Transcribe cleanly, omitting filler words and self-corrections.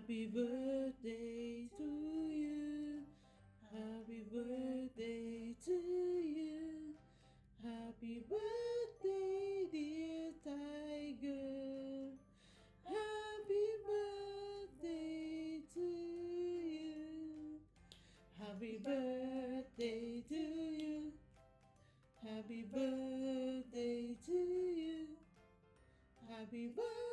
Happy birthday to you. Happy birthday to you. Happy birthday, dear Tiger. Happy birthday to you. Happy birthday to you. Happy birthday to you. Happy birthday.